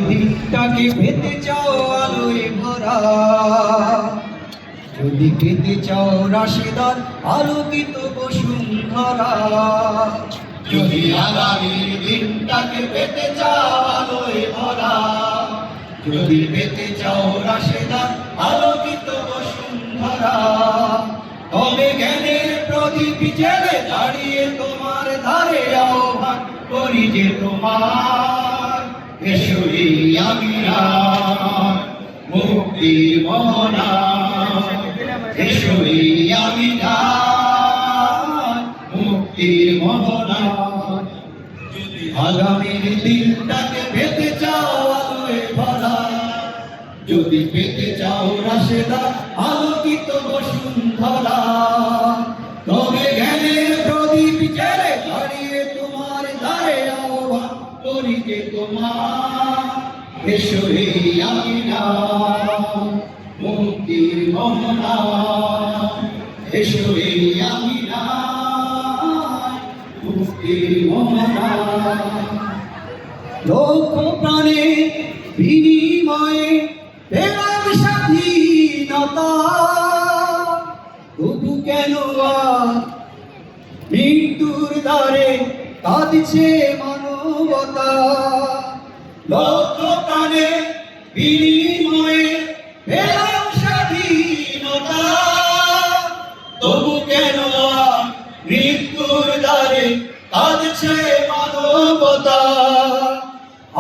দিনটাকে পেতে চাও আলোয় ভরা, যদি পেতে চাও রাশেদার আলোকিত বসুন্ধরা, যদি আগামীর দিনটাকে পেতে চাও আলোয় ভরা, যদি পেতে চাও রাশেদার আলোকিত বসুন্ধরা, তবে জ্ঞানের প্রদীপ জেলে দাঁড়িয়ে তোমার ধারে আহ্বান করি যে তোমার এসরি আমিরা মুক্তির মোহনা, এসরি আমিরা মুক্তির মোহনা। আগামীর দিনটাকে পেতে চাও আলোয় ভরা, যদি পেতে চাও রাশেদা আলোকিত বসুন্ধরা, তবে জ্ঞানের প্রদীপ জেলে দাঁড়িয়ে তোমার দ্বারে আহ্বান করি যে তোমার এসরে আমিরা মুক্তির মোহনা, এসরে আমিরা মুক্তির মোহনা। লক্ষ প্রাণে বিনিময়ে পেলাম স্বাধীনতা, তবু কেন মৃত্যুর দ্বারে কাঁদছে মানবতা। লক্ষ প্রাণে বিনিময়ে পেলাম স্বাধীনতা, তবু কেন মৃত্যুর দ্বারে কাঁদছে মানবতা।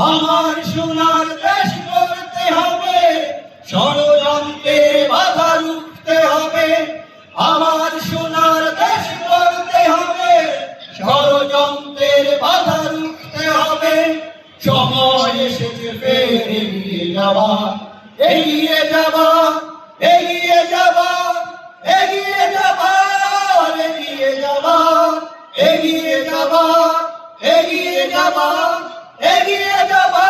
আমার সোনার দেশ করতে হবে, ষড়যন্ত্রের বাধা রুখতে হবে। আমার সোনার দেশ করতে হবে, ষড়যন্ত্রের বাধা রুখতে হবে। সময় এসেছে ফের এগিয়ে যাওয়া, এগিয়ে যাওয়া, এগিয়ে যাওয়া, এগিয়ে যাওয়া, এগিয়ে যাওয়া, এগিয়ে যাওয়া, এগিয়ে যাওয়া, এগিয়ে যাওয়া,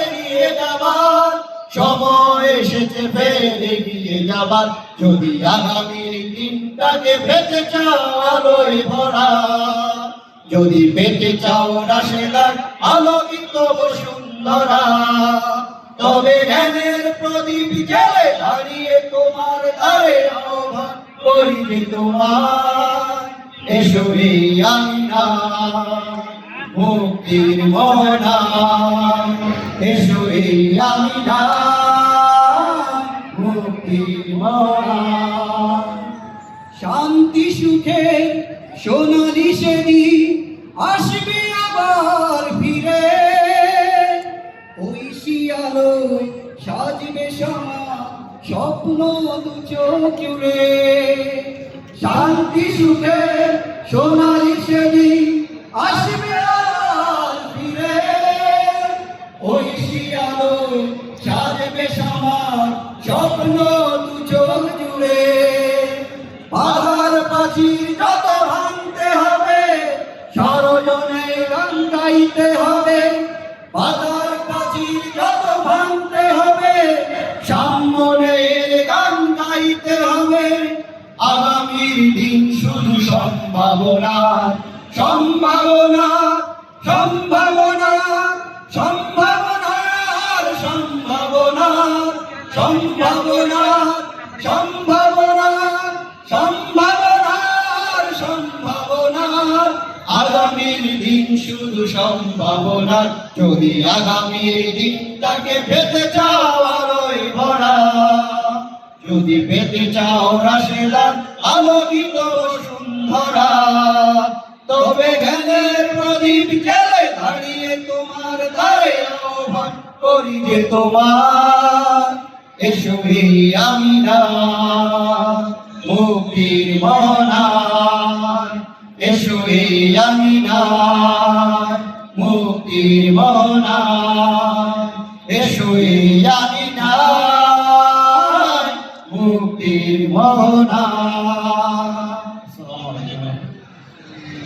এগিয়ে যাবার সময় এসেছে ফের এগিয়ে যাবার। যদি আগামীর দিনটাকে পেতে চাও আলোয় ভরা, যদি পেতে চাও রাশেদার আলোকিত বসুন্ধরা, তবে জ্ঞানের প্রদীপ জেলে দাঁড়িয়ে তোমার দ্বারে আহ্বান করি যে তোমার এসরে আমিরা মুক্তির মোহনা, এসরে আমিরা মুক্তির মোহনা। শান্তি সুখে সোনালি সেদিন আসবে আবার ফিরে, ঐশী আলোয় সাজবে সমাজ স্বপ্ন দু চোখ জুড়ে। শান্তি সুখে সোনালি সেদিন আসবে আবার ফিরে, ঐশী আলোয় সাজবে সমাজ স্বপ্ন দু চোখ জুড়ে। বাধার প্রাচীর যত ভাঙতে হবে, ষড়যন্ত্রে গান গাইতে হবে। বাধার প্রাচীর যত ভাঙতে হবে, সামনের গান গাইতে হবে। আগামীর দিন শুধু সম্ভাবনা, সম্ভাবনা, সম্ভাবনা, সম্ভাবনার সম্ভাবনা, সম্ভাবনা, সম্ভাবনা, সম্ভাবনার সম্ভাবনা। আগামীর দিন শুধু সম্ভাবনা, যদি আগামীর দিনটাকে পেতে চাও আলোয় ভরা, যদি পেতে চাও রাশেদার আলোকিত বসুন্ধরা, তবে জ্ঞানের প্রদীপ জেলে দাঁড়িয়ে তোমার দ্বারে আহ্বান করি যে তোমার এসরে আমিরা মুক্তির মোহনা, এসরে আমিরা মুক্তির মোহনা, এসরে আমিরা।